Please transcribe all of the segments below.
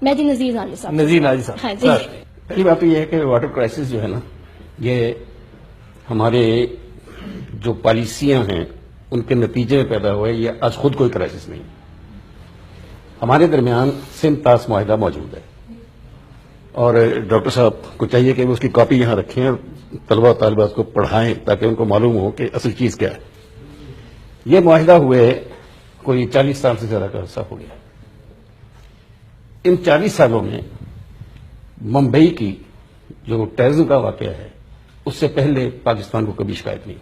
میں جی نذیر ناجی صاحب. نذیر ناجی صاحب. ہاں جی. پہلی بات تو یہ ہے کہ واٹر کرائسس جو ہے نا، یہ ہمارے جو پالیسیاں ہیں ان کے نتیجے میں پیدا ہوا ہے. یہ آج خود کوئی کرائسس نہیں. ہمارے درمیان سندھ طاس معاہدہ موجود ہے اور ڈاکٹر صاحب کو چاہیے کہ وہ اس کی کاپی یہاں رکھیں اور طلبہ و طالبات کو پڑھائیں تاکہ ان کو معلوم ہو کہ اصل چیز کیا ہے. یہ معاہدہ ہوئے کوئی 40 سال سے زیادہ کا عرصہ ہو گیا. ان 40 سالوں میں ممبئی کی جو ٹیررزم کا واقعہ ہے اس سے پہلے پاکستان کو کبھی شکایت نہیں.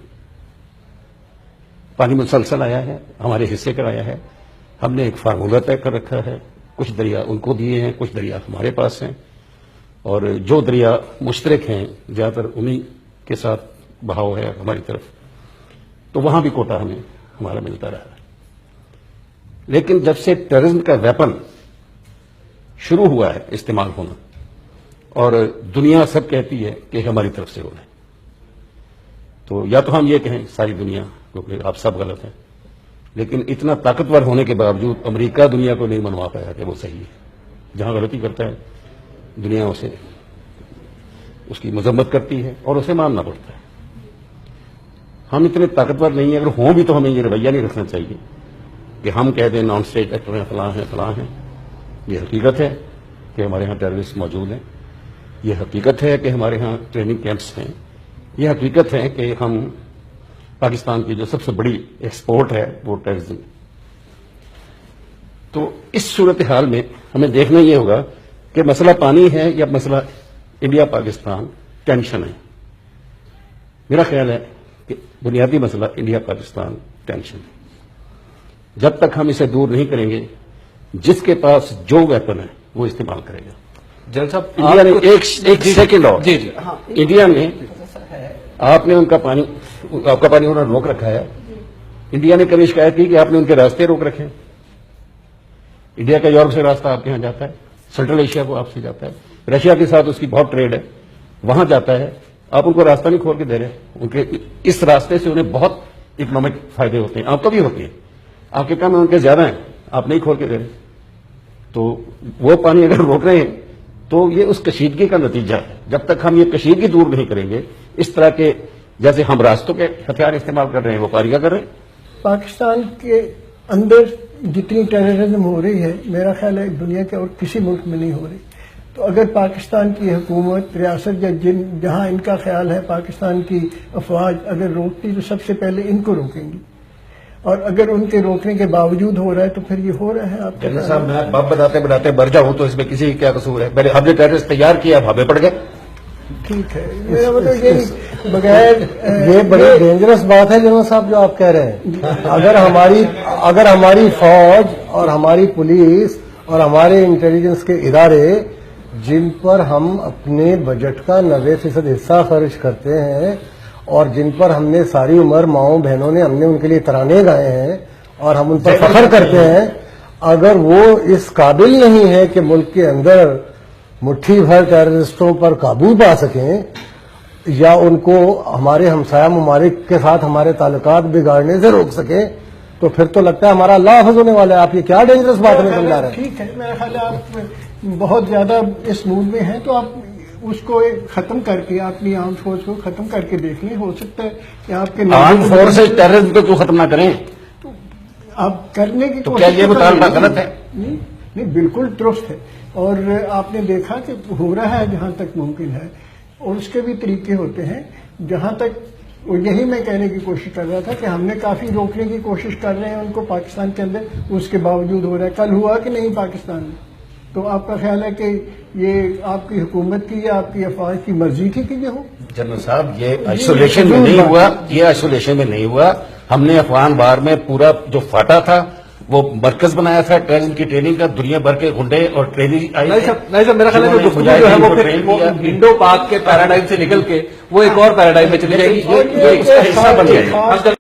پانی مسلسل آیا ہے، ہمارے حصے کا آیا ہے. ہم نے ایک فارمولہ طے کر رکھا ہے. کچھ دریا ان کو دیے ہیں، کچھ دریا ہمارے پاس ہیں، اور جو دریا مشترک ہیں زیادہ تر انہی کے ساتھ بہاؤ ہے ہماری طرف، تو وہاں بھی کوٹا ہمیں ہمارا ملتا رہا. لیکن جب سے ٹیررزم کا ویپن شروع ہوا ہے استعمال ہونا، اور دنیا سب کہتی ہے کہ ہماری طرف سے ہو رہا ہے، تو یا تو ہم یہ کہیں ساری دنیا کیونکہ آپ سب غلط ہیں، لیکن اتنا طاقتور ہونے کے باوجود امریکہ دنیا کو نہیں منوا پایا کہ وہ صحیح ہے. جہاں غلطی کرتا ہے دنیا اسے اس کی مذمت کرتی ہے اور اسے ماننا پڑتا ہے. ہم اتنے طاقتور نہیں ہیں. اگر ہوں بھی تو ہمیں یہ رویہ نہیں رکھنا چاہیے کہ ہم کہہ دیں نان اسٹیٹ ایکٹر ہیں، فلاں ہیں فلاں ہیں. یہ حقیقت ہے کہ ہمارے ہاں ٹیررسٹ موجود ہیں. یہ حقیقت ہے کہ ہمارے ہاں ٹریننگ کیمپس ہیں. یہ حقیقت ہے کہ ہم پاکستان کی جو سب سے بڑی ایکسپورٹ ہے وہ ٹیررزم. تو اس صورتحال میں ہمیں دیکھنا یہ ہوگا کہ مسئلہ پانی ہے یا مسئلہ انڈیا پاکستان ٹینشن ہے. میرا خیال ہے کہ بنیادی مسئلہ انڈیا پاکستان ٹینشن ہے. جب تک ہم اسے دور نہیں کریں گے، جس کے پاس جو ویپن ہے وہ استعمال کرے گا. جل صاحب انڈیا نے ایک سیکنڈ اور جی جی انڈیا نے آپ نے ان کا پانی، آپ کا پانی انہوں نے روک رکھا ہے. انڈیا نے کبھی شکایت کی کہ آپ نے ان کے راستے روک رکھے ہیں؟ انڈیا کا یورپ سے راستہ آپ کے یہاں جاتا ہے، سینٹرل ایشیا کو آپ سے جاتا ہے، رشیا کے ساتھ اس کی بہت ٹریڈ ہے، وہاں جاتا ہے. آپ ان کو راستہ نہیں کھول کے دے رہے. ان کے اس راستے سے انہیں بہت اکنامک فائدے ہوتے ہیں، آپ کو بھی ہوتے ہیں. آپ کے کام ان کے زیادہ ہیں، آپ نہیں کھول کے دے رہے. تو وہ پانی اگر روک رہے ہیں تو یہ اس کشیدگی کا نتیجہ ہے. جب تک ہم یہ کشیدگی دور نہیں کریں گے، اس طرح کے جیسے ہم راستوں کے ہتھیار استعمال کر رہے ہیں وہ کاریاں کر رہے ہیں. پاکستان کے اندر جتنی ٹیررزم ہو رہی ہے میرا خیال ہے دنیا کے اور کسی ملک میں نہیں ہو رہی. تو اگر پاکستان کی حکومت، ریاست یا جہاں ان کا خیال ہے پاکستان کی افواج اگر روکتی تو سب سے پہلے ان کو روکیں گی، اور اگر ان کے روکنے کے باوجود ہو رہا ہے تو پھر یہ ہو رہا ہے. آپ جنرل صاحب میں باب بتاتے بتاتے مر جاؤں تو اس میں کسی کا کیا قصور ہے؟ ہم نے ٹیررسٹ تیار کیا، بھابے پڑ گئے. ٹھیک ہے، میرا مطلب یہ بغیر یہ بڑی ڈینجرس بات ہے جنرل صاحب جو آپ کہہ رہے ہیں. اگر ہماری فوج اور ہماری پولیس اور ہمارے انٹیلیجنس کے ادارے جن پر ہم اپنے بجٹ کا 90% حصہ خرچ کرتے ہیں اور جن پر ہم نے ساری عمر ماؤں بہنوں نے ہم نے ان کے لیے ترانے گائے ہیں اور ہم ان پر فخر کرتے ہیں، اگر وہ اس قابل نہیں ہے کہ ملک کے اندر مٹھی بھر ٹیررسٹوں پر قابو پا سکیں یا ان کو ہمارے ہمسایہ ممالک کے ساتھ ہمارے تعلقات بگاڑنے سے روک سکیں، تو پھر تو لگتا ہے ہمارا اللہ حافظ ہونے والا ہے. آپ یہ کیا ڈینجرس بات نہیں سمجھا رہے ہیں؟ ٹھیک ہے، میرا خیال ہے آپ بہت زیادہ اس موڈ میں ہیں تو آپ اس کو ختم کر کے اپنی آرم فورس کو ختم کر کے دیکھ لیں. ہو سکتا ہے کہ آپ کے آرم فورسز ٹیررزم کو کیوں ختم نہ کریں؟ آپ کرنے کی تو کیا یہ مطالبہ غلط ہے؟ نہیں، بالکل درست ہے. اور آپ نے دیکھا کہ ہو رہا ہے جہاں تک ممکن ہے، اور اس کے بھی طریقے ہوتے ہیں. جہاں تک یہی میں کہنے کی کوشش کر رہا تھا کہ ہم نے کافی روکنے کی کوشش کر رہے ہیں ان کو پاکستان کے اندر، اس کے باوجود ہو رہا ہے. کل ہوا کہ نہیں پاکستان میں؟ تو آپ کا خیال ہے کہ یہ آپ کی حکومت کی یا آپ کی افواج کی مرضی تھی کہ یہ ہو؟ جنرل صاحب یہ آئسولیشن میں نہیں ہوا، یہ آئسولیشن میں نہیں ہوا. ہم نے افغان وار میں پورا جو فاٹا تھا وہ مرکز بنایا تھا ٹیررزم کی ٹریننگ کا. دنیا بھر کے گنڈے اور ٹریننگ آئی. نہیں صاحب میرا خیال ہے جو گفتگو جو ہے وہ پھر انڈو پاک کے پیراڈائم سے نکل کے وہ ایک اور پیراڈائم میں چلی جائے گی جو اس کا حصہ بن جائے گی.